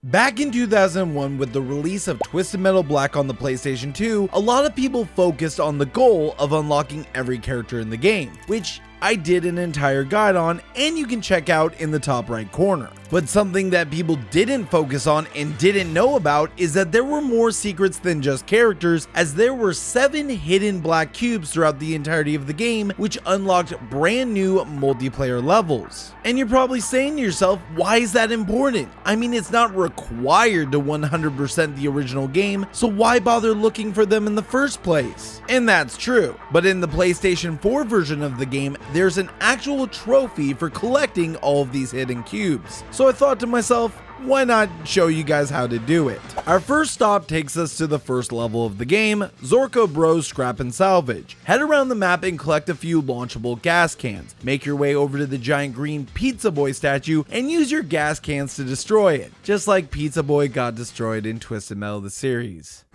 Back in 2001, with the release of Twisted Metal Black on the PlayStation 2, a lot of people focused on the goal of unlocking every character in the game, which I did an entire guide on, and you can check out in the top right corner. But something that people didn't focus on and didn't know about is that there were more secrets than just characters, as there were 7 hidden black cubes throughout the entirety of the game, which unlocked brand new multiplayer levels. And you're probably saying to yourself, why is that important? I mean, it's not required to 100% the original game, so why bother looking for them in the first place? And that's true, but in the PlayStation 4 version of the game, there's an actual trophy for collecting all of these hidden cubes. So I thought to myself, why not show you guys how to do it? Our first stop takes us to the first level of the game, Zorko Bros Scrap and Salvage. Head around the map and collect a few launchable gas cans. Make your way over to the giant green Pizza Boy statue and use your gas cans to destroy it, just like Pizza Boy got destroyed in Twisted Metal the series.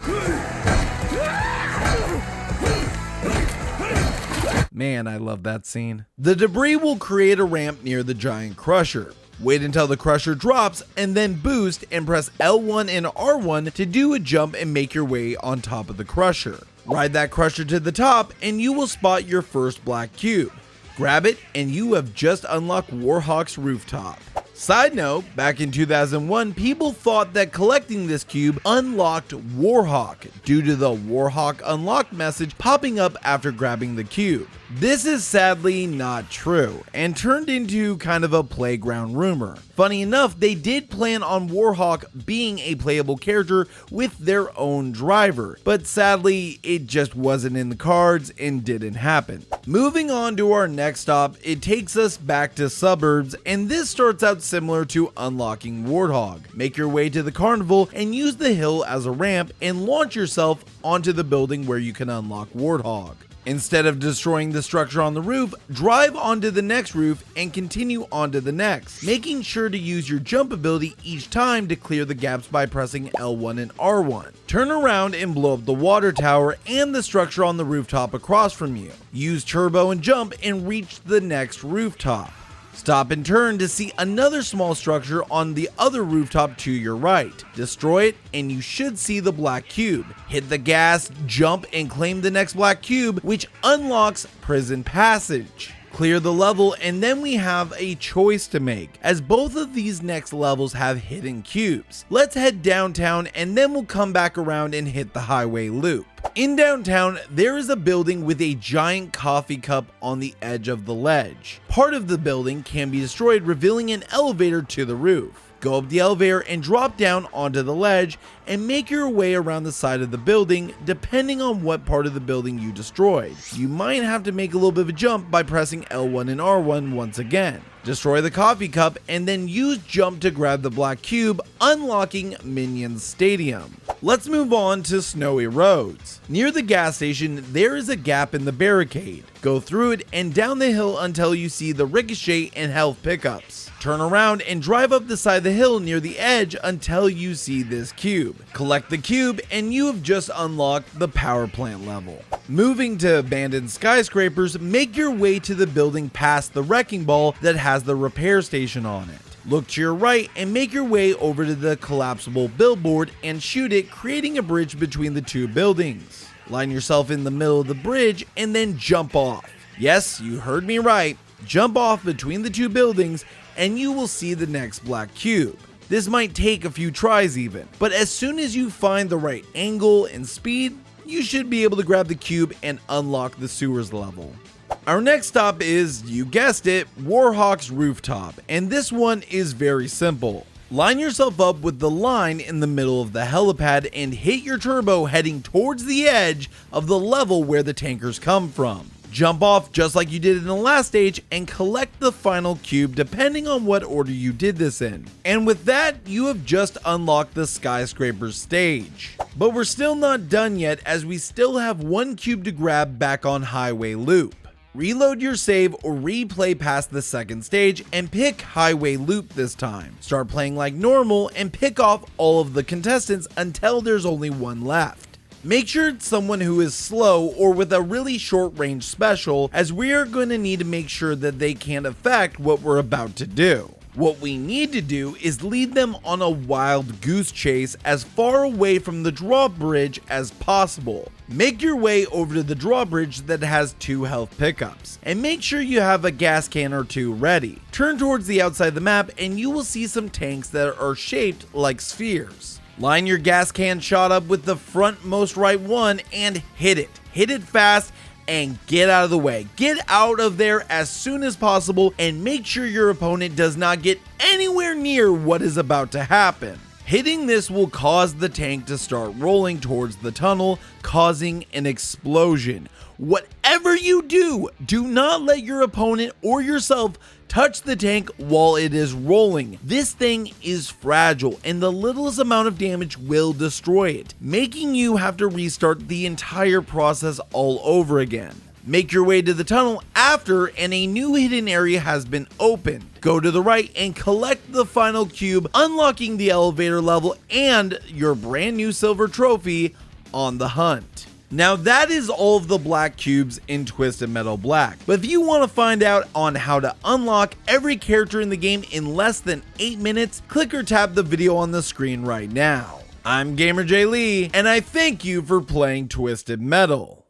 Man, I love that scene. The debris will create a ramp near the giant crusher. Wait until the crusher drops and then boost and press L1 and R1 to do a jump and make your way on top of the crusher. Ride that crusher to the top and you will spot your first black cube. Grab it and you have just unlocked Warkhawk's Rooftop. Side note, back in 2001, people thought that collecting this cube unlocked Warkhawk due to the Warkhawk unlocked message popping up after grabbing the cube. This is sadly not true and turned into kind of a playground rumor. Funny enough, they did plan on Warkhawk being a playable character with their own driver, but sadly it just wasn't in the cards and didn't happen. Moving on to our next stop, it takes us back to Subburbs, and this starts out similar to unlocking Warthog. Make your way to the carnival and use the hill as a ramp and launch yourself onto the building where you can unlock Warthog. Instead of destroying the structure on the roof, drive onto the next roof and continue onto the next, making sure to use your jump ability each time to clear the gaps by pressing L1 and R1. Turn around and blow up the water tower and the structure on the rooftop across from you. Use turbo and jump and reach the next rooftop. Stop and turn to see another small structure on the other rooftop to your right. Destroy it and you should see the black cube. Hit the gas, jump, and claim the next black cube, which unlocks Prison Passage. Clear the level and then we have a choice to make, as both of these next levels have hidden cubes. Let's head downtown and then we'll come back around and hit the highway loop. In downtown, there is a building with a giant coffee cup on the edge of the ledge. Part of the building can be destroyed, revealing an elevator to the roof. Go up the elevator and drop down onto the ledge and make your way around the side of the building depending on what part of the building you destroyed. You might have to make a little bit of a jump by pressing L1 and R1 once again. Destroy the coffee cup and then use jump to grab the black cube, unlocking Minions Stadium. Let's move on to Snowy Roads. Near the gas station, there is a gap in the barricade. Go through it and down the hill until you see the ricochet and health pickups. Turn around and drive up the side of the hill near the edge until you see this cube. Collect the cube and you have just unlocked the power plant level. Moving to abandoned skyscrapers, make your way to the building past the wrecking ball that has the repair station on it. Look to your right and make your way over to the collapsible billboard and shoot it, creating a bridge between the two buildings. Line yourself in the middle of the bridge and then jump off. Yes, you heard me right. Jump off between the two buildings and you will see the next black cube. This might take a few tries even, but as soon as you find the right angle and speed, you should be able to grab the cube and unlock the sewers level. Our next stop is, you guessed it, Warkhawk's Rooftop, and this one is very simple. Line yourself up with the line in the middle of the helipad and hit your turbo heading towards the edge of the level where the tankers come from. Jump off just like you did in the last stage and collect the final cube depending on what order you did this in. And with that, you have just unlocked the Skyscrapers stage. But we're still not done yet, as we still have one cube to grab back on Highway Loop. Reload your save or replay past the second stage and pick Highway Loop this time. Start playing like normal and pick off all of the contestants until there's only one left. Make sure it's someone who is slow or with a really short range special, as we are going to need to make sure that they can't affect what we're about to do. What we need to do is lead them on a wild goose chase as far away from the drawbridge as possible. Make your way over to the drawbridge that has 2 health pickups, and make sure you have a gas can or 2 ready. Turn towards the outside of the map and you will see some tanks that are shaped like spheres. Line your gas can shot up with the frontmost right one and hit it. Hit it fast and get out of the way. Get out of there as soon as possible and make sure your opponent does not get anywhere near what is about to happen. Hitting this will cause the tank to start rolling towards the tunnel, causing an explosion. Whatever you do, do not let your opponent or yourself touch the tank while it is rolling. This thing is fragile and the littlest amount of damage will destroy it, making you have to restart the entire process all over again. Make your way to the tunnel after and a new hidden area has been opened. Go to the right and collect the final cube, unlocking the elevator level and your brand new silver trophy on the hunt. Now that is all of the black cubes in Twisted Metal Black, but if you want to find out on how to unlock every character in the game in less than 8 minutes, click or tap the video on the screen right now. I'm GamerJlee, and I thank you for playing Twisted Metal.